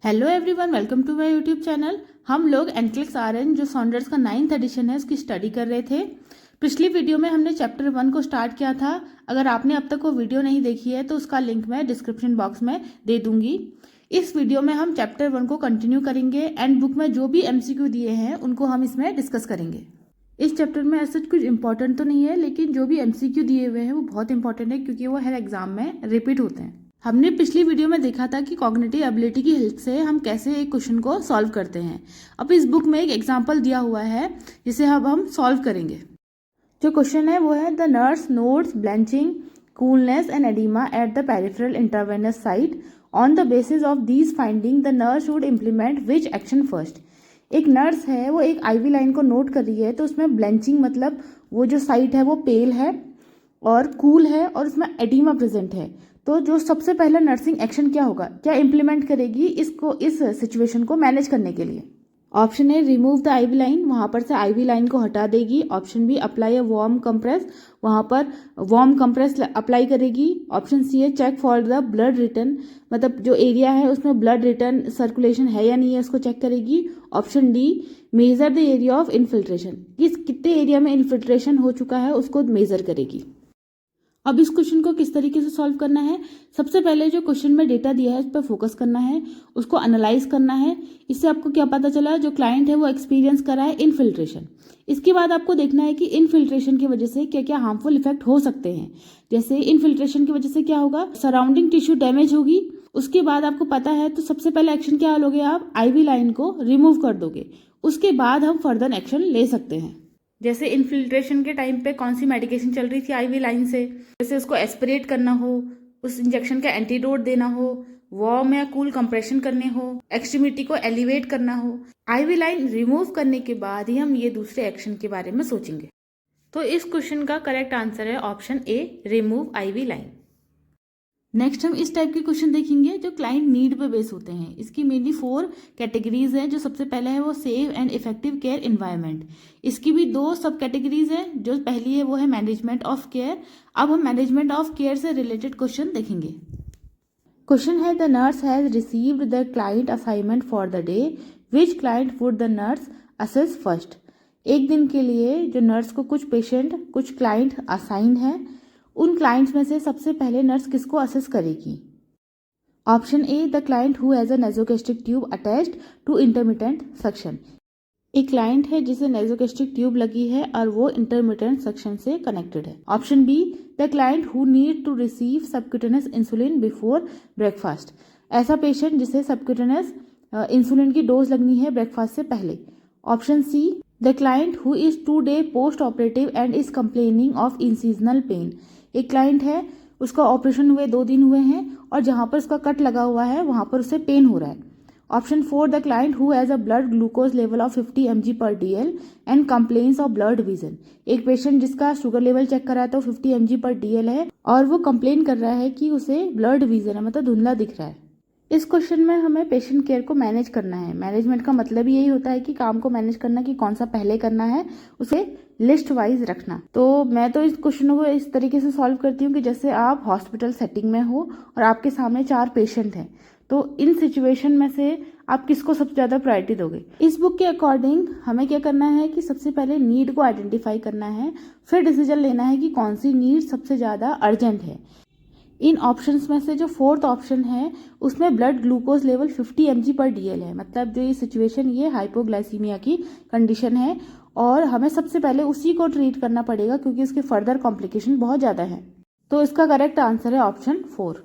Hello everyone, welcome to my YouTube channel. हम लोग एनक्लिक्स RN जो सॉन्डर्स का 9th एडिशन है उसकी स्टडी कर रहे थे। पिछली वीडियो में हमने चैप्टर 1 को स्टार्ट किया था। अगर आपने अब तक वो वीडियो नहीं देखी है तो उसका लिंक मैं डिस्क्रिप्शन बॉक्स में दे दूंगी। इस वीडियो में हम चैप्टर 1 को कंटिन्यू करेंगे एंड बुक में जो भी एमसीक्यू दिए हैं उनको हम इसमें डिस्कस करेंगे। इस चैप्टर में ऐसा कुछ इंपॉर्टेंट तो नहीं है, लेकिन जो भी एमसीक्यू दिए हुए हैं वो बहुत इंपॉर्टेंट है क्योंकि वो हर एग्जाम में रिपीट होते हैं। हमने पिछली वीडियो में देखा था कि कॉग्निटिव एबिलिटी की हेल्प से हम कैसे एक क्वेश्चन को सॉल्व करते हैं। अब इस बुक में एक एग्जांपल दिया हुआ है जिसे अब हम सॉल्व करेंगे। जो क्वेश्चन है वो है the nurse notes blanching, coolness and oedema at the peripheral intravenous site. On the basis of these finding the nurse would implement which action first. एक नर्स है, वो एक आईवी लाइन को नोट कर रही है, तो उसमें ब्लैंचिंग मतलब वो जो साइट है वो पेल है और कूल है और उसमें एडिमा प्रेजेंट है। तो जो सबसे पहला नर्सिंग एक्शन क्या होगा, क्या इंप्लीमेंट करेगी इसको, इस सिचुएशन को मैनेज करने के लिए? Option A remove the IV line, वहां पर से आईवी लाइन को हटा देगी। Option B apply a warm compress, वहां पर वार्म कंप्रेस अप्लाई करेगी। ऑप्शन सी है check for the blood return, मतलब जो एरिया है उसमें ब्लड रिटर्न सर्कुलेशन है या नहीं है उसको चेक करेगी। Option D measure the area of infiltration, कितने एरिया में इन्फिल्ट्रेशन हो चुका है उसको मेजर करेगी। अब इस क्वेश्चन को किस तरीके से सॉल्व करना है, सबसे पहले जो क्वेश्चन में डेटा दिया है उस पर फोकस करना है, उसको एनालाइज करना है। इससे आपको क्या पता चला, जो क्लाइंट है वो एक्सपीरियंस कर रहा है इनफिल्ट्रेशन। इसके बाद आपको देखना है कि इनफिल्ट्रेशन की वजह से क्या क्या हार्मफुल इफेक्ट हो सकते हैं। जैसे इनफिल्ट्रेशन की वजह से क्या होगा, सराउंडिंग टिश्यू डैमेज होगी। उसके बाद आपको पता है तो सबसे पहले एक्शन क्या लोगे, आप आईवी लाइन को रिमूव कर दोगे। उसके बाद हम फर्दर एक्शन ले सकते हैं। जैसे इन्फिल्ट्रेशन के टाइम पे कौन सी मेडिकेशन चल रही थी आईवी लाइन से, जैसे उसको एस्पिरेट करना हो, उस इंजेक्शन का एंटीडोट देना हो, वार्म या कूल कंप्रेशन करने हो, एक्सट्रीमिटी को एलिवेट करना हो। आईवी लाइन रिमूव करने के बाद ही हम ये दूसरे एक्शन के बारे में सोचेंगे। तो इस क्वेश्चन का करेक्ट आंसर है option A, remove IV line. Next हम इस टाइप के क्वेश्चन देखेंगे जो क्लाइंट नीड पे बेस होते हैं। इसकी मेनली 4 कैटेगरीज हैं। जो सबसे पहला है वो safe and effective care environment. इसकी भी 2 सब कैटेगरीज हैं। जो पहली है वो है मैनेजमेंट ऑफ केयर। अब हम मैनेजमेंट ऑफ केयर से रिलेटेड क्वेश्चन देखेंगे। क्वेश्चन है the nurse has received the client assignment for the day, which client would the nurse assess first. एक दिन के लिए जो नर्स को कुछ पेशेंट, कुछ क्लाइंट असाइन है, उन क्लाइंट्स में से सबसे पहले नर्स किसको असेस करेगी? Option A the client who has a nasogastric tube attached to intermittent suction. एक क्लाइंट है जिसे नेजोगैस्ट्रिक ट्यूब लगी है और वो इंटरमिटेंट सक्शन से कनेक्टेड है। Option B the client who need to receive subcutaneous insulin before breakfast. ऐसा पेशेंट जिसे सबक्यूटेनियस इंसुलिन की डोज लगनी है ब्रेकफास्ट से पहले। Option C the client who is 2 day post operative and is complaining of incisional pain. एक client है, उसका ऑपरेशन हुए 2 दिन हुए हैं और जहां पर उसका कट लगा हुआ है वहां पर उसे पेन हो रहा है। Option 4 the client who has a blood glucose level of 50 mg per dl and complains of blurred vision. एक पेशेंट जिसका शुगर लेवल चेक करा तो 50 mg per dl है और वो कंप्लेन कर रहा है कि उसे ब्लड विजन है, मतलब धुंधला दिख रहा है। इस क्वेश्चन में हमें पेशेंट केयर को मैनेज करना है। मैनेजमेंट का मतलब यही होता है कि काम को मैनेज करना, कि कौन सा पहले करना है उसे लिस्ट वाइज रखना। तो मैं तो इस क्वेश्चन को इस तरीके से सॉल्व करती हूँ कि जैसे आप हॉस्पिटल सेटिंग में हो और आपके सामने 4 पेशेंट हैं, तो इन सिचुएशन में से आप किसको सबसे ज्यादा प्रायोरिटी दोगे? इस बुक के अकॉर्डिंग हमें क्या करना है कि सबसे पहले नीड को आइडेंटिफाई करना है, फिर डिसीजन लेना है कि कौन सी नीड सबसे ज्यादा अर्जेंट है। इन ऑप्शंस में से जो 4th ऑप्शन है उसमें blood glucose level 50 mg per dl है, मतलब जो ये सिचुएशन, ये हाइपोग्लाइसीमिया की कंडीशन है और हमें सबसे पहले उसी को ट्रीट करना पड़ेगा क्योंकि उसके फर्दर कॉम्प्लिकेशन बहुत ज़्यादा है। तो इसका करेक्ट आंसर है option 4।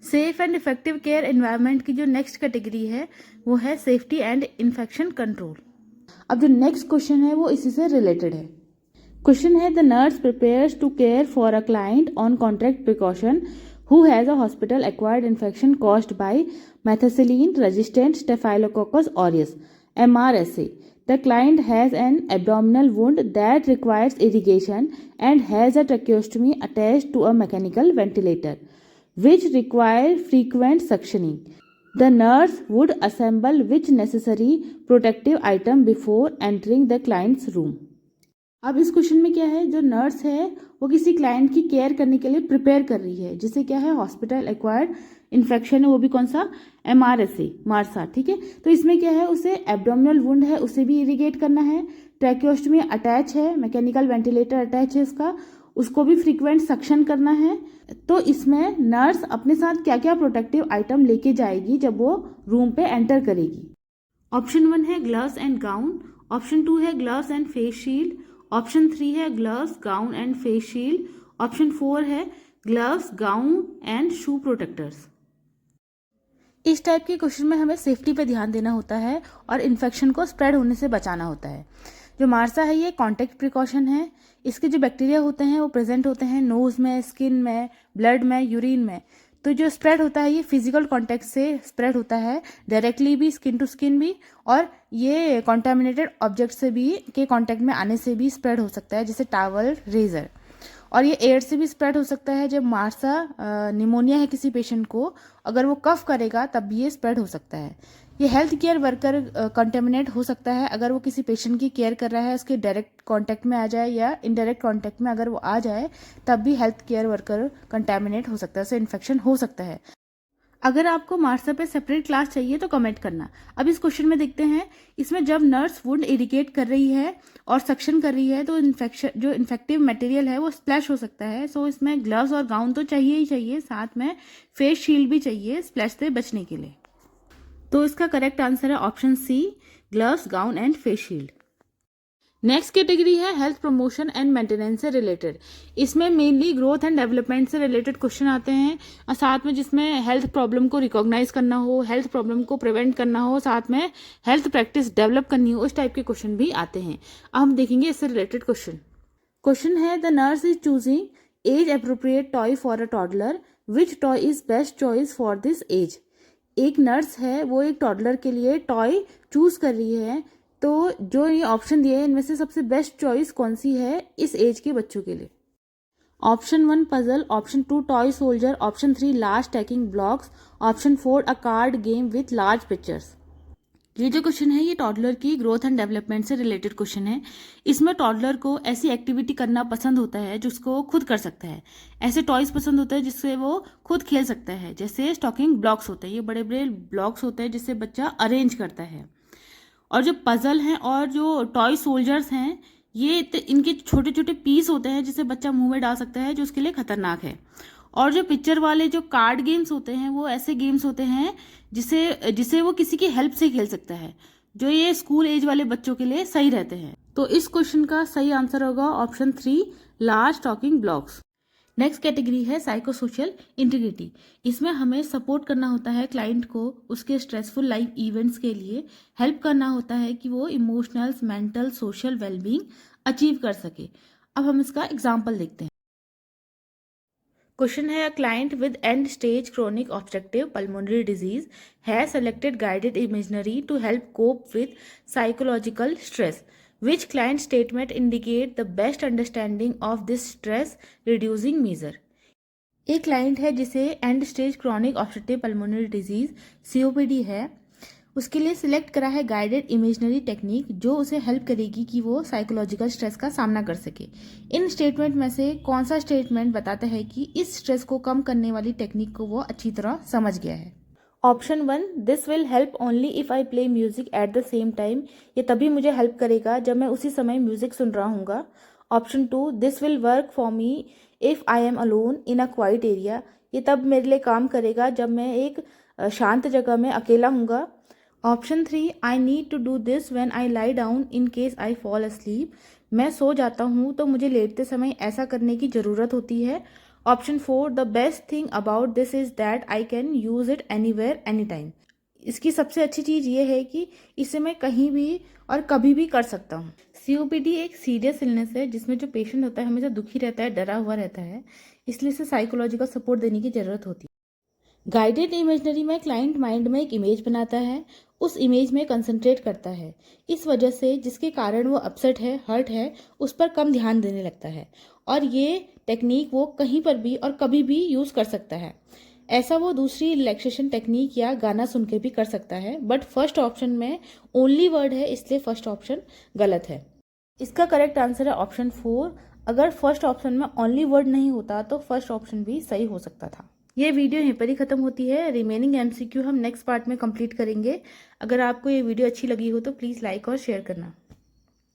Safe and effective care environment की जो नेक्स्ट कैटेगरी है वो है सेफ्टी एंड इन्फेक्शन कंट्रोल। अब जो नेक्स्ट क्वेश्चन है वो इसी से रिलेटेड है। क्वेश्चन है the nurse prepares to care for a client on contact precaution who has a hospital acquired infection caused by methicillin resistant staphylococcus aureus MRSA. The client has an abdominal wound that requires irrigation and has a tracheostomy attached to a mechanical ventilator which require frequent suctioning. The nurse would assemble which necessary protective item before entering the client's room? अब इस question में क्या है, जो nurse है वो किसी client की केयर करने के लिए प्रिपेयर कर रही है, जिसे क्या है हॉस्पिटल एक्वायर्ड इन्फेक्शन है, वो भी कौन सा, MRSA, मार्सा, ठीक है। तो इसमें क्या है, उसे एब्डोमिनल वुंड है उसे भी इरिगेट करना है, ट्रैकियोस्टमी अटैच है, मैकेनिकल वेंटिलेटर अटैच है उसका, उसको भी फ्रीक्वेंट सक्शन करना है। तो इसमें नर्स अपने साथ क्या क्या प्रोटेक्टिव आइटम लेके जाएगी जब वो रूम पे एंटर करेगी। ऑप्शन 1 है ग्लव्स एंड गाउन, ऑप्शन 2 है gloves and face shield, option 3 है gloves gown and face shield, option 4 है gloves gown and shoe protectors. इस टाइप के क्वेश्चन में हमें सेफ्टी पे ध्यान देना होता है और इन्फेक्शन को स्प्रेड होने से बचाना होता है। जो मार्सा है ये कॉन्टैक्ट प्रिकॉशन है, इसके जो बैक्टीरिया होते हैं वो प्रेजेंट होते हैं नोज में, स्किन में, ब्लड में, यूरिन में। तो जो स्प्रेड होता है ये फिजिकल कॉन्टैक्ट से स्प्रेड होता है, डायरेक्टली भी, स्किन टू स्किन भी, और ये कॉन्टामिनेटेड ऑब्जेक्ट से भी के कॉन्टैक्ट में आने से भी स्प्रेड हो सकता है, जैसे टावल, रेजर। और ये एयर से भी स्प्रेड हो सकता है, जब मार्सा निमोनिया है किसी पेशेंट को, अगर वो कफ करेगा तब भी ये स्प्रेड हो सकता है। ये हेल्थ केयर वर्कर कंटेमिनेट हो सकता है अगर वो किसी पेशेंट की केयर कर रहा है, उसके डायरेक्ट कांटेक्ट में आ जाए या इनडायरेक्ट कांटेक्ट में अगर वो आ जाए तब भी हेल्थ केयर वर्कर कंटेमिनेट हो सकता है, उससे इन्फेक्शन हो सकता है। अगर आपको मार्सा पे सेपरेट क्लास चाहिए तो कमेंट करना। अब इस क्वेश्चन में देखते हैं, इसमें जब नर्स वुंड इरिगेट कर रही है और सक्शन कर रही है तो जो इन्फेक्टिव मटेरियल है वो स्प्लैश हो सकता है। सो इसमें ग्लव्स और गाउन तो चाहिए ही चाहिए, साथ में फेस शील्ड भी चाहिए स्प्लैश से बचने के लिए। तो इसका करेक्ट आंसर है option C, gloves, gown and face shield. Next category है हेल्थ प्रमोशन एंड मेंटेनेंस से रिलेटेड। इसमें मेनली ग्रोथ एंड डेवलपमेंट से रिलेटेड क्वेश्चन आते हैं, और साथ में जिसमें हेल्थ प्रॉब्लम को रिकॉग्नाइज करना हो, हेल्थ प्रॉब्लम को प्रिवेंट करना हो, साथ में हेल्थ प्रैक्टिस डेवलप करनी हो, उस टाइप के क्वेश्चन भी आते हैं। अब हम देखेंगे इससे रिलेटेड क्वेश्चन। क्वेश्चन है, the nurse is choosing age appropriate toy for a toddler, which toy is best choice for this age. एक नर्स है वो एक टॉडलर के लिए टॉय चूज कर रही है, तो जो ये ऑप्शन दिए हैं इनमें से सबसे बेस्ट चॉइस कौन सी है इस एज के बच्चों के लिए। Option 1 puzzle, option 2 toy soldier, option 3 large stacking blocks, option 4 a card game with large pictures. ये जो क्वेश्चन है ये टॉडलर की ग्रोथ एंड डेवलपमेंट से रिलेटेड क्वेश्चन है। इसमें टॉडलर को ऐसी एक्टिविटी करना पसंद होता है जिसको वो खुद कर सकता है, ऐसे टॉयज पसंद होते हैं जिससे वो खुद खेल सकता है, जैसे स्टॉकिंग ब्लॉक्स होते हैं, ये बड़े बड़े ब्लॉक्स होते हैं जिससे बच्चा अरेंज करता है। और जो पजल हैं और जो टॉय सोल्जर्स हैं ये इनके छोटे छोटे पीस होते हैं जिसे बच्चा मुंह में डाल सकता है, जो उसके लिए खतरनाक है। और जो पिक्चर वाले जो कार्ड गेम्स होते हैं वो ऐसे गेम्स होते हैं जिसे जिसे वो किसी की हेल्प से खेल सकता है, जो ये स्कूल एज वाले बच्चों के लिए सही रहते हैं। तो इस क्वेश्चन का सही आंसर होगा option 3, large talking blocks. Next category है साइको सोशल इंटीग्रिटी। इसमें हमें सपोर्ट करना होता है क्लाइंट को उसके स्ट्रेसफुल लाइफ इवेंट्स के लिए, हेल्प करना होता है कि वो emotional, mental, social wellbeing achieve कर सके। अब हम इसका एग्जाम्पल देखते हैं। क्वेश्चन है, a client with end stage chronic obstructive pulmonary disease has selected guided imagery to help cope with psychological stress, which client statement indicate the best understanding of this stress reducing measure। एक client है जिसे and stage chronic obstructive pulmonary disease COPD है, उसके लिए select करा है guided imaginary technique जो उसे हेल्प करेगी कि वो साइकोलॉजिकल स्ट्रेस का सामना कर सके। इन स्टेटमेंट में से कौन सा स्टेटमेंट बताता है कि इस स्ट्रेस को कम करने वाली टेक्निक को वो अच्छी तरह समझ गया है। Option 1, this will help only if I play music at the same time, ये तभी मुझे हेल्प करेगा जब मैं उसी समय म्यूजिक सुन रहा हूँगा। Option 2, this will work for me if I am alone in a quiet area, ये तब मेरे लिए काम करेगा जब मैं एक शांत जगह में अकेला हूँगा। Option 3, I need to do this when I lie down in case I fall asleep, मैं सो जाता हूँ तो मुझे लेटते समय ऐसा करने की ज़रूरत होती है। Option 4, the best thing about this is that I can use it anywhere any time, इसकी सबसे अच्छी चीज़ ये है कि इसे मैं कहीं भी और कभी भी कर सकता हूँ। COPD एक सीरियस इलनेस है जिसमें जो पेशेंट होता है हमेशा दुखी रहता है, डरा हुआ रहता है, इसलिए इसे साइकोलॉजिकल सपोर्ट देने की ज़रूरत होती है। गाइडेड इमेजनरी में क्लाइंट माइंड में एक इमेज बनाता है, उस इमेज में कंसंट्रेट करता है, इस वजह से जिसके कारण वो अपसेट है, हर्ट है, उस पर कम ध्यान देने लगता है, और ये टेक्निक वो कहीं पर भी और कभी भी यूज़ कर सकता है। ऐसा वो दूसरी रिलैक्सेशन टेक्निक या गाना सुन के भी कर सकता है, बट फर्स्ट ऑप्शन में ओनली वर्ड है इसलिए फर्स्ट ऑप्शन गलत है। इसका करेक्ट आंसर है ऑप्शन 4। अगर फर्स्ट ऑप्शन में ओनली वर्ड नहीं होता तो फर्स्ट ऑप्शन भी सही हो सकता था। ये वीडियो यहीं पर ही खत्म होती है। रिमेनिंग एमसीक्यू हम नेक्स्ट पार्ट में कंप्लीट करेंगे। अगर आपको ये वीडियो अच्छी लगी हो तो प्लीज़ लाइक और शेयर करना।